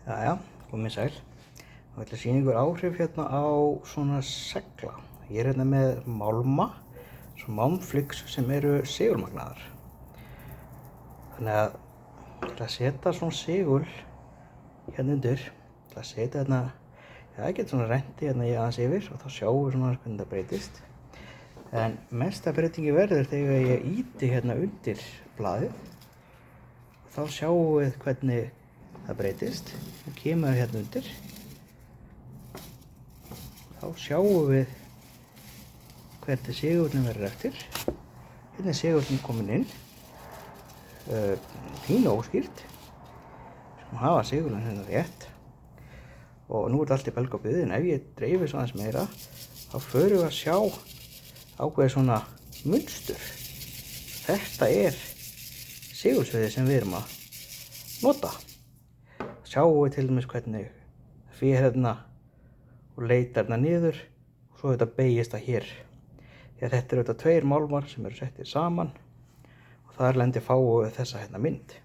Jæja, komið sæl. Ég ætla að sýna ykkur áhrif hérna á svona segla. Ég er hérna með málma, svona málmflyks sem eru segulmagnaðar. Þannig að ég ætla að setja svona segul hérna undir. Ég ætla að setja hérna, ég get svona rendi hérna ég aðeins yfir og þá sjáum við svona hvernig það breytist. En mesta breytingi verður þegar ég ýti hérna undir blaðið. Þá sjáum við hvernig það breytist og kemur hérna undir. Þá sjáum við hvernig segullinn verður eftir. Hérna er segullinn kominn inn. Pínu óskýrt. Skulum hafa segullinn hérna rétt. Og nú er þetta allt í belg og byggð, en ef ég dreifi svo aðeins meira, þá förum við að sjá ákveðið svona munstur. Þetta er segulsviðið sem við erum að nota. Sjáum við til dæmis hvernig það fer hérna og leitar hérna niður og svo þetta beygist það hér. Því að þetta eru tveir málmar sem eru settir saman og þar lendir fáum við þessa hérna mynd.